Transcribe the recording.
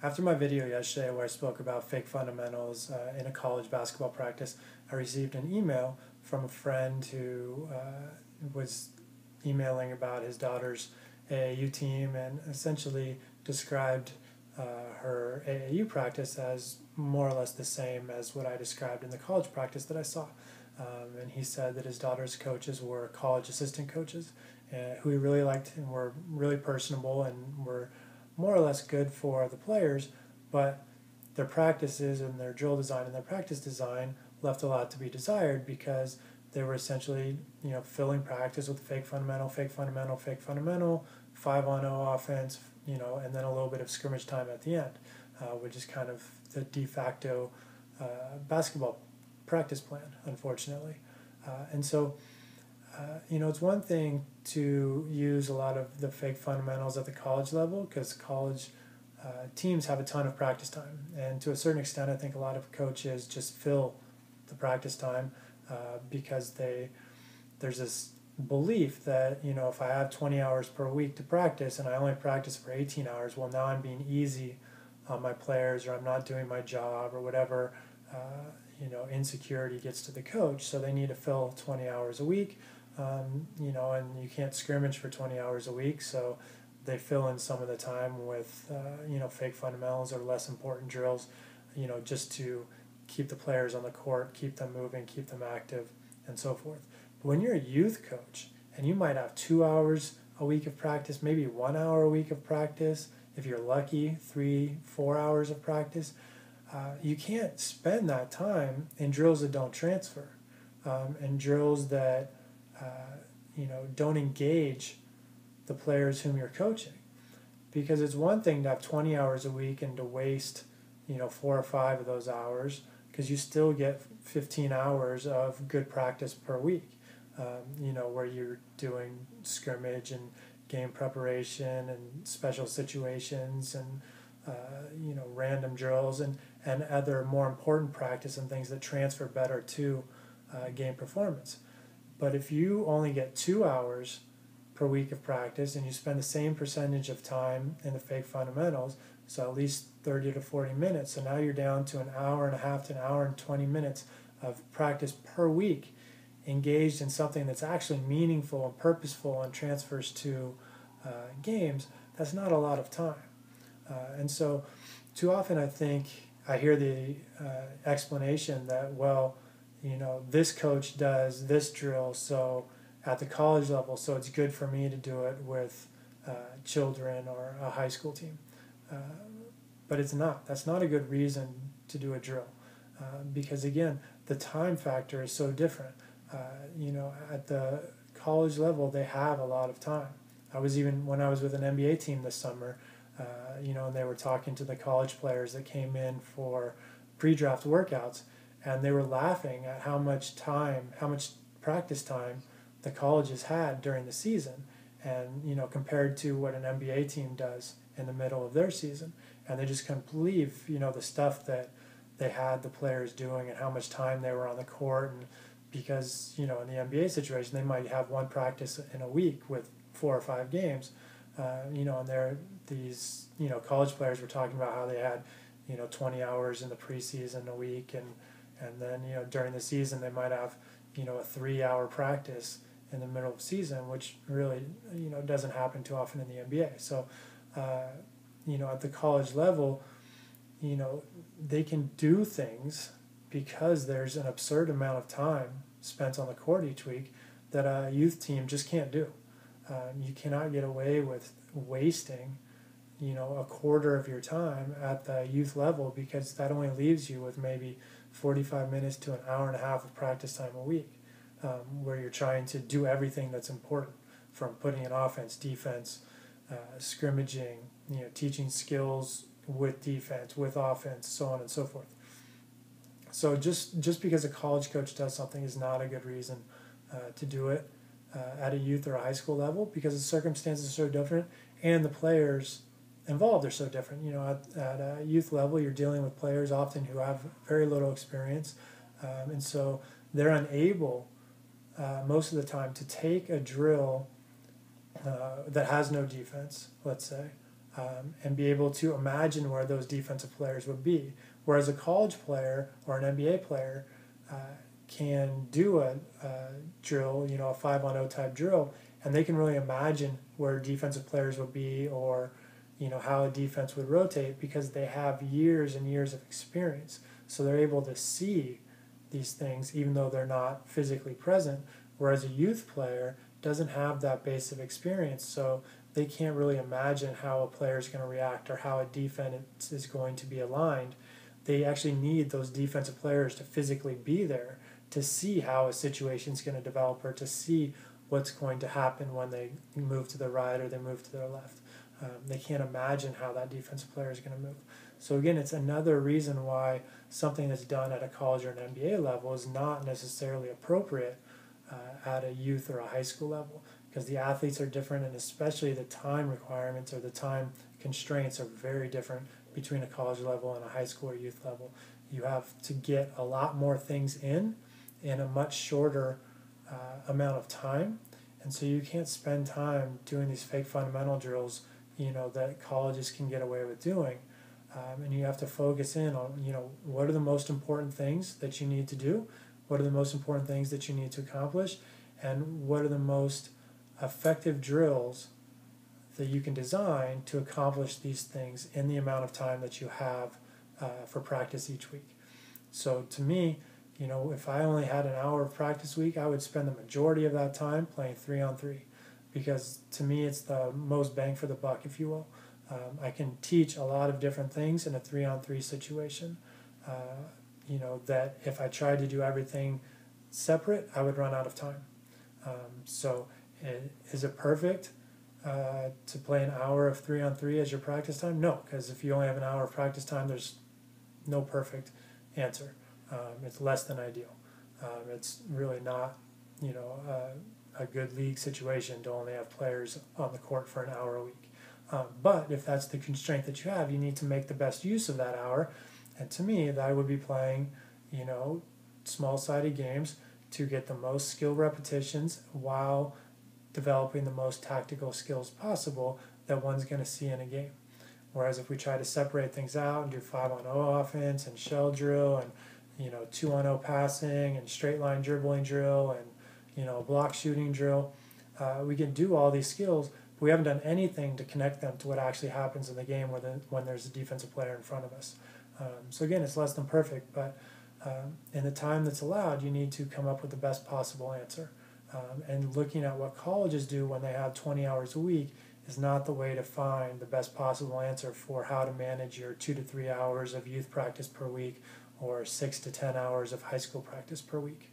After my video yesterday where I spoke about fake fundamentals in a college basketball practice, I received an email from a friend who was emailing about his daughter's AAU team and essentially described her AAU practice as more or less the same as what I described in the college practice that I saw. And he said that his daughter's coaches were college assistant coaches who he really liked and were really personable and were more or less good for the players, but their practices and their drill design and their practice design left a lot to be desired because they were essentially, filling practice with fake fundamental, fake fundamental, fake fundamental, 5-on-0 offense, and then a little bit of scrimmage time at the end, which is kind of the de facto basketball practice plan, unfortunately. It's one thing to use a lot of the fake fundamentals at the college level because college teams have a ton of practice time. And to a certain extent, I think a lot of coaches just fill the practice time because there's this belief that, if I have 20 hours per week to practice and I only practice for 18 hours, well, now I'm being easy on my players or I'm not doing my job or whatever, insecurity gets to the coach. So they need to fill 20 hours a week. And you can't scrimmage for 20 hours a week, so they fill in some of the time with, fake fundamentals or less important drills, just to keep the players on the court, keep them moving, keep them active, and so forth. But when you're a youth coach and you might have 2 hours a week of practice, maybe 1 hour a week of practice, if you're lucky, 3-4 hours of practice, you can't spend that time in drills that don't transfer, and drills that don't engage the players whom you're coaching. Because it's one thing to have 20 hours a week and to waste, 4 or 5 of those hours, because you still get 15 hours of good practice per week, where you're doing scrimmage and game preparation and special situations and, random drills and other more important practice and things that transfer better to game performance. But if you only get 2 hours per week of practice and you spend the same percentage of time in the fake fundamentals, so at least 30 to 40 minutes, so now you're down to an hour and a half to an hour and 20 minutes of practice per week engaged in something that's actually meaningful and purposeful and transfers to games. That's not a lot of time. And so too often I think I hear the explanation that, well, this coach does this drill, so at the college level, so it's good for me to do it with children or a high school team. But it's not. That's not a good reason to do a drill because, again, the time factor is so different. At the college level, they have a lot of time. When I was with an NBA team this summer, and they were talking to the college players that came in for pre-draft workouts, and they were laughing at how much practice time the colleges had during the season, and compared to what an NBA team does in the middle of their season, and they just couldn't believe the stuff that they had the players doing and how much time they were on the court, and because in the NBA situation they might have one practice in a week with 4 or 5 games, and these college players were talking about how they had 20 hours in the preseason a week, and then during the season they might have a 3-hour practice in the middle of the season, which really doesn't happen too often in the NBA. So at the college level, they can do things because there's an absurd amount of time spent on the court each week that a youth team just can't do. You cannot get away with wasting a quarter of your time at the youth level, because that only leaves you with maybe 45 minutes to an hour and a half of practice time a week, where you're trying to do everything that's important, from putting in offense, defense, scrimmaging, teaching skills with defense, with offense, so on and so forth. So just because a college coach does something is not a good reason to do it at a youth or a high school level, because the circumstances are so different and the players involved are so different. At a youth level, you're dealing with players often who have very little experience, and so they're unable most of the time to take a drill that has no defense, let's say, and be able to imagine where those defensive players would be. Whereas a college player or an NBA player can do a drill, a 5-on-0 type drill, and they can really imagine where defensive players would be, or how a defense would rotate, because they have years and years of experience. So they're able to see these things even though they're not physically present. Whereas a youth player doesn't have that base of experience, so they can't really imagine how a player is going to react or how a defense is going to be aligned. They actually need those defensive players to physically be there to see how a situation is going to develop, or to see what's going to happen when they move to the right or they move to their left. They can't imagine how that defensive player is going to move. So again, it's another reason why something that's done at a college or an NBA level is not necessarily appropriate at a youth or a high school level, because the athletes are different, and especially the time requirements or the time constraints are very different between a college level and a high school or youth level. You have to get a lot more things in a much shorter amount of time, and so you can't spend time doing these fake fundamental drills that colleges can get away with doing. And you have to focus in on what are the most important things that you need to do, what are the most important things that you need to accomplish, and what are the most effective drills that you can design to accomplish these things in the amount of time that you have for practice each week. So to me, if I only had an hour of practice a week, I would spend the majority of that time playing 3-on-3, because to me it's the most bang for the buck, if you will. I can teach a lot of different things in a 3-on-3 situation. That if I tried to do everything separate, I would run out of time. So is it perfect to play an hour of 3-on-3 as your practice time? No, because if you only have an hour of practice time, there's no perfect answer. It's less than ideal. It's really not, a good league situation to only have players on the court for an hour a week. But if that's the constraint that you have, you need to make the best use of that hour. And to me, that would be playing, small-sided games to get the most skill repetitions while developing the most tactical skills possible that one's going to see in a game. Whereas if we try to separate things out and do 5-on-0 offense and shell drill and 2-on-0 passing and straight line dribbling drill and block shooting drill, we can do all these skills, but we haven't done anything to connect them to what actually happens in the game when there's a defensive player in front of us. So again, it's less than perfect, but in the time that's allowed, you need to come up with the best possible answer. And looking at what colleges do when they have 20 hours a week is not the way to find the best possible answer for how to manage your 2 to 3 hours of youth practice per week or 6 to 10 hours of high school practice per week.